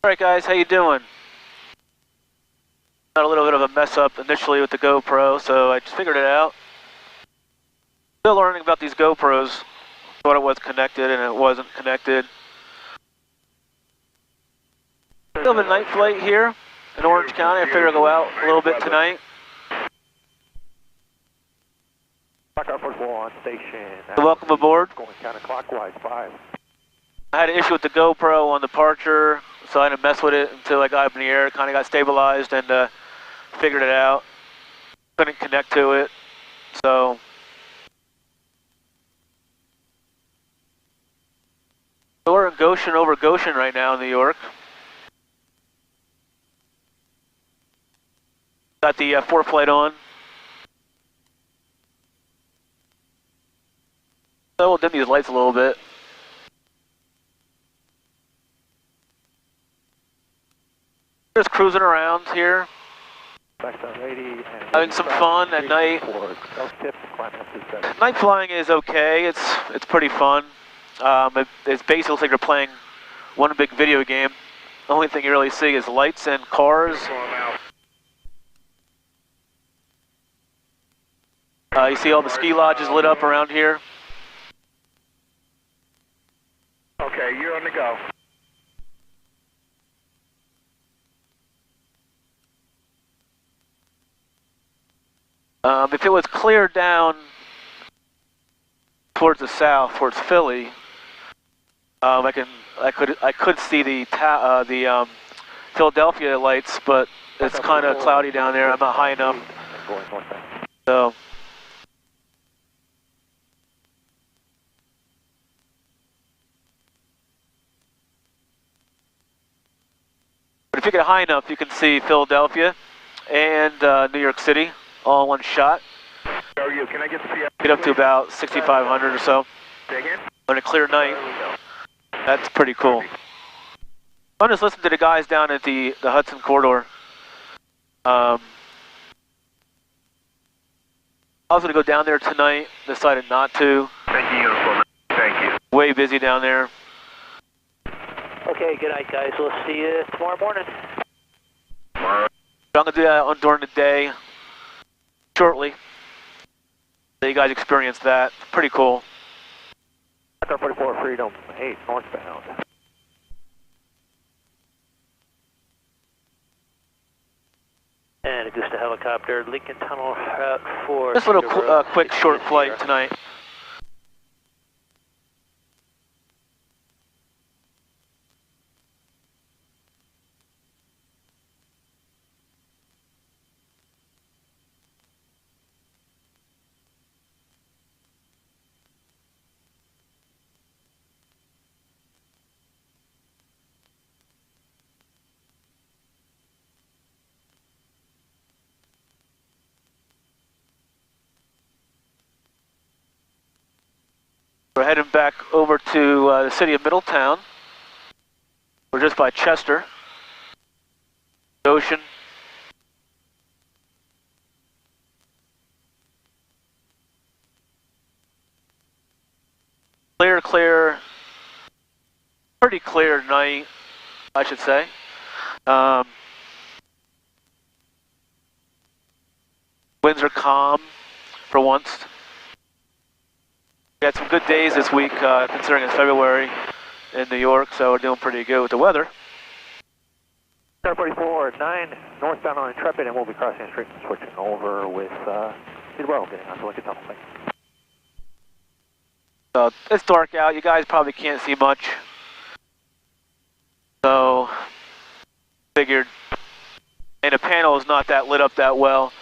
Alright guys, how you doing? Got a little bit of a mess up initially with the GoPro, so I just figured it out. Still learning about these GoPros. Thought it was connected and it wasn't connected. Still have a night flight here in Orange County. I figured I'll go out a little bit tonight. on station. Welcome aboard. Going counterclockwise, 5. I had an issue with the GoPro on departure, so I didn't mess with it until I got up in the air. Kind of got stabilized and figured it out. Couldn't connect to it, so. We're in Goshen over Goshen right now in New York. Got the Foreflight on. So we'll dim these lights a little bit. Just cruising around here, having some fun at night. Night flying is okay. It's pretty fun. It's basically like you're playing one big video game. The only thing you really see is lights and cars. You see all the ski lodges lit up around here. Okay, you're on the go. If it was clear down towards the south, towards Philly, I could see the Philadelphia lights, but it's kind of cloudy down there. I'm not high enough, so. But if you get high enough, you can see Philadelphia and New York City all in one shot. How are you? Can I get the Get up to about 6,500 or so on a clear night. That's pretty cool. I'm just listening to the guys down at the Hudson corridor. I was going to go down there tonight, decided not to. Thank you, uniform. Thank you. Way busy down there. Okay, good night, guys. We'll see you tomorrow morning. I'm going to do that during the day, shortly. So you guys experience that. Pretty cool. 44 Freedom 8 northbound. And Augusta helicopter, Lincoln Tunnel Route 4. Just a little quick short flight tonight. We're heading back over to the city of Middletown. We're just by Chester, Goshen. Clear, pretty clear night, I should say. Winds are calm for once. We had some good days this week, considering it's February in New York, so we're doing pretty good with the weather. Star 44 9 northbound on Intrepid, and we'll be crossing the street and switching over with Tidwell, getting onto Lincoln Tunnel. Thanks. So it's dark out. You guys probably can't see much. So figured, and the panel is not that lit up that well.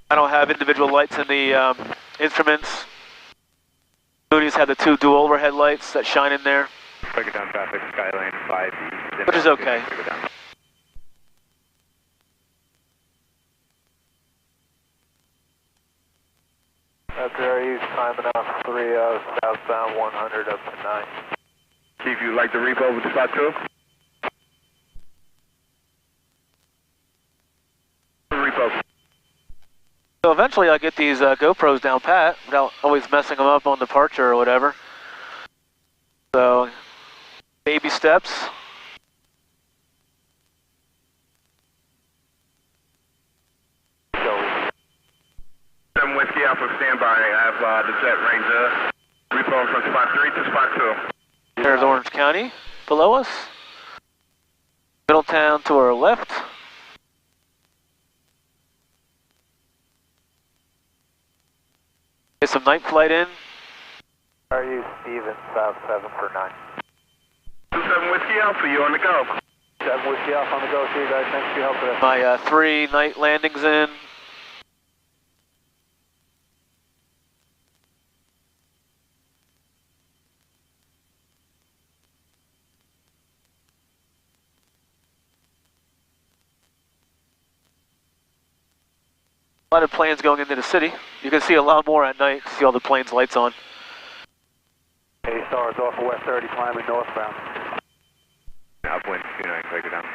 I don't have individual lights in the instruments. Mooney's had the 2 dual overhead lights that shine in there. Break it down traffic, Skyline 5. Which is okay. He's climbing up 30 southbound 100 up to 9. Chief, you'd like to repo with the spot 2? Repo. So eventually I'll get these GoPros down pat without always messing them up on departure or whatever. So Baby steps. I'm Whiskey Alpha standby. I have the jet range repo from spot 3 to spot 2. There's Orange County below us. Middletown to our left. Get some night flight in. Are you Steven, South 7 for 9? 27 Whiskey Alpha, you on the go. 7 Whiskey Alpha on the go. See you guys. Thanks for your help today. My 3 night landings in. A lot of planes going into the city. You can see a lot more at night. See all the planes' lights on. A-Stars off of West 30, climbing northbound. Upwind 29, take it down.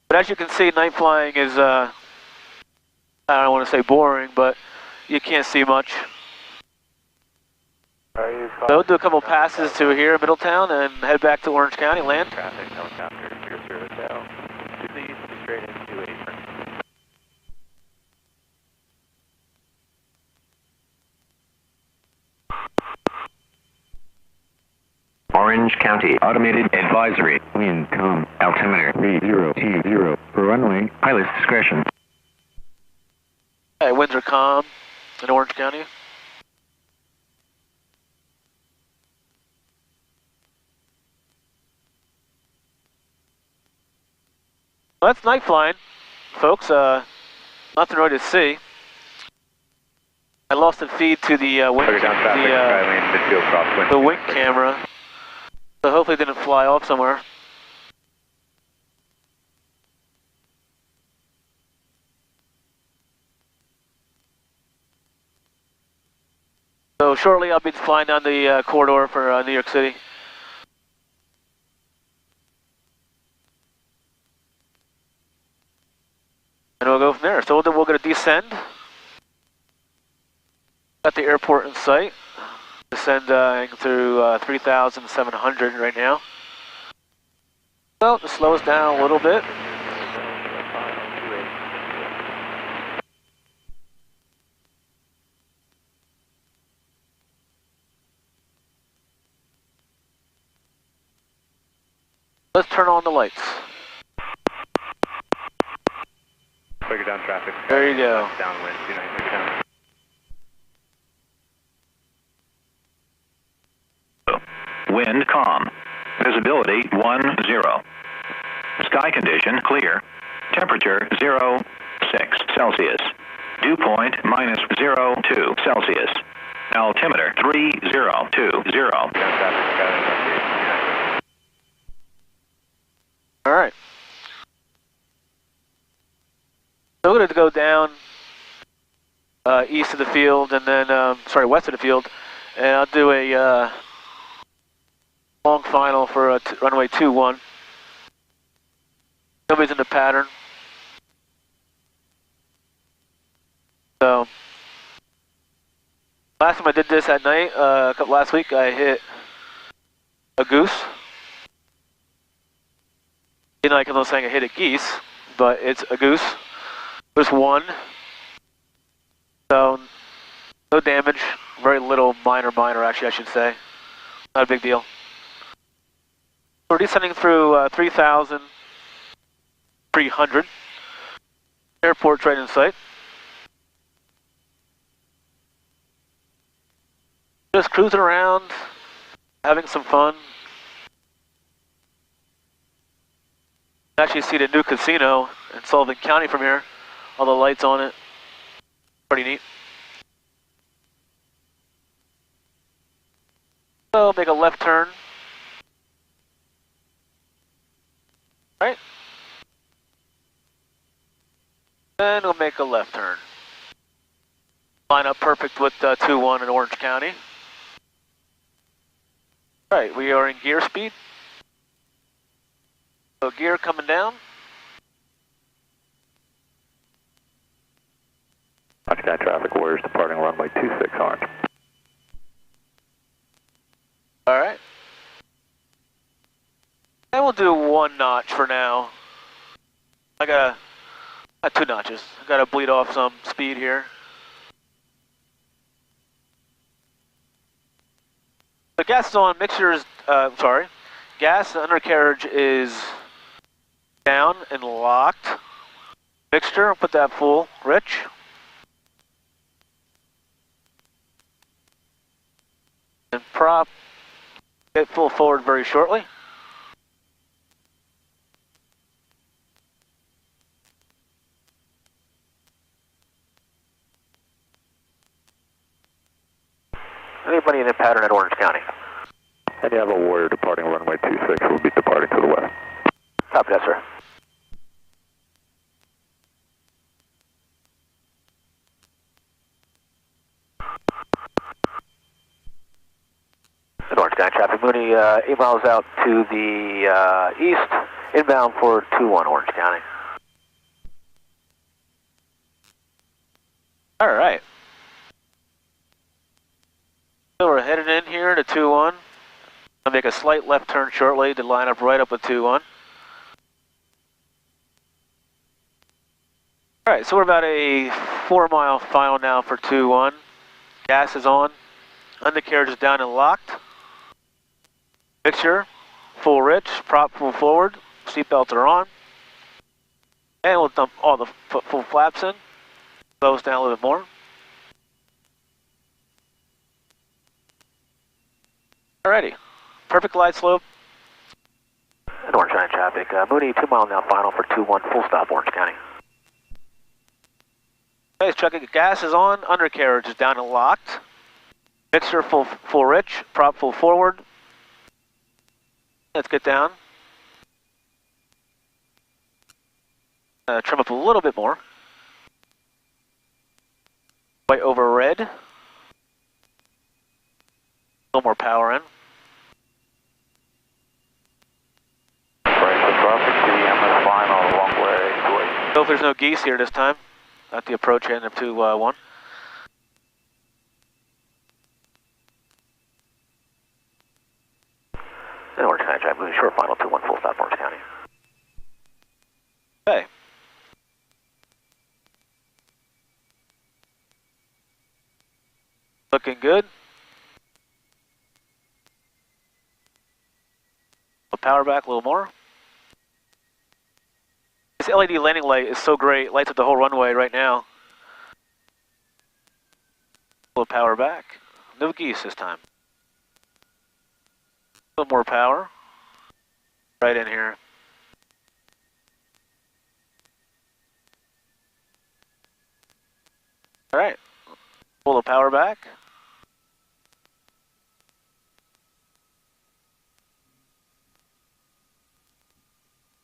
But as you can see, night flying is, I don't want to say boring, but you can't see much. So we'll do a couple passes to here, Middletown, and head back to Orange County, land. Traffic, helicopter, 00 Hotel. Please straight into apron. Orange County Automated Advisory. Wind calm. Altimeter 30T0 for runway. Pilot's discretion. Hey, winds are calm in Orange County. Well, that's night flying, folks. Nothing really to see. I lost the feed to the wing camera, so hopefully it didn't fly off somewhere. So shortly I'll be flying down the corridor for New York City. And we'll go from there. So we're going to descend. Got the airport in sight. Descending through 3,700 right now. So to slow us down a little bit. Let's turn on the lights. Figure down traffic. There you go. Downwind, 29, take it down. Wind calm. Visibility 10. Sky condition clear. Temperature 06 Celsius. Dew point -02 Celsius. Altimeter 3020. All right. So we're going to go down east of the field and then, west of the field, and I'll do a long final for runway 21. Nobody's in the pattern. So, last time I did this at night, last week, I hit a goose. You know, I kept on saying I hit a geese, but it's a goose. Just one. So, no damage. Very little, minor actually, I should say. Not a big deal. We're descending through 3,300. Airport's right in sight. Just cruising around, having some fun. Actually see the new casino in Sullivan County from here. All the lights on it. Pretty neat. So make a left turn. Right. Then we'll make a left turn. Line up perfect with 2-1 in Orange County. Right, we are in gear speed. So gear coming down. Orange County traffic, Warriors departing runway 26 Orange. All right. And we'll do 1 notch for now. I got 2 notches. I gotta bleed off some speed here. The gas is on, mixture is, gas undercarriage is down and locked. Mixture, put that full, rich. And prop, get full forward very shortly. Anybody in a pattern at Orange County? And you have a Warrior departing runway 26, will be departing to the west. Copy that, sir. Orange County traffic, Mooney, 8 miles out to the east, inbound for 21 Orange County. All right. So we're headed in here to 21. I'll make a slight left turn shortly to line up right up with 21. All right, so we're about a 4-mile final now for 21. Gas is on. Undercarriage is down and locked. Mixture, full rich, prop full forward, seatbelts are on. And we'll dump all the full flaps in. Slow us down a little bit more. Alrighty, perfect glide slope. And Orange County traffic, Mooney, 2 mile now final for 21, full stop Orange County. Okay, checking, gas is on, undercarriage is down and locked. Mixture full rich, prop full forward. Let's get down. Trim up a little bit more. White over red. A little more power in. Final, long way. Hope there's no geese here this time. At the approach end of 2-1. And Orange County traffic, moving short final 2-1, full stop Orange County. Okay. Looking good. Power back a little more. This LED landing light is so great, lights up the whole runway right now. A little power back. No geese this time. A little more power. Right in here. Alright. Pull the power back.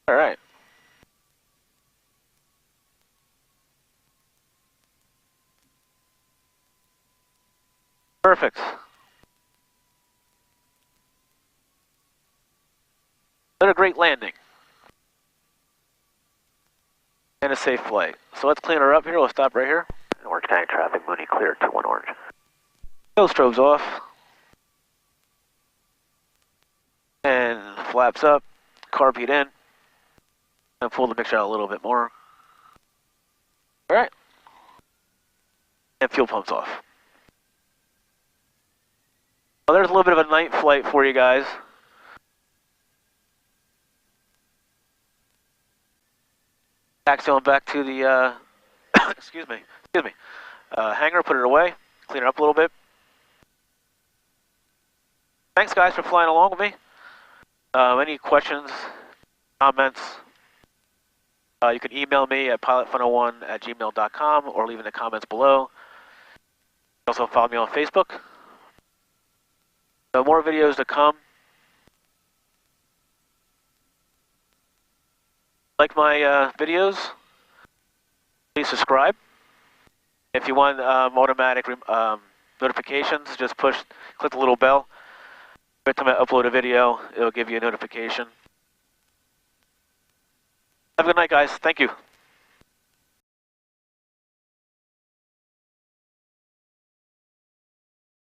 Alright. Perfect. What a great landing. And a safe flight. So let's clean her up here. We'll stop right here. Orange County traffic, Mooney clear, 2-1 Orange. Tail strobes off. And flaps up. Carpet in. And pull the mixture out a little bit more. Alright. And fuel pumps off. Well, there's a little bit of a night flight for you guys. Taxi on back to the, excuse me, hangar, put it away, clean it up a little bit. Thanks guys for flying along with me. Any questions, comments, you can email me at pilotfun01@gmail.com or leave in the comments below. Also follow me on Facebook. So more videos to come. Like my videos, please subscribe. If you want automatic notifications, just click the little bell. Every time I upload a video, it'll give you a notification. Have a good night, guys. Thank you.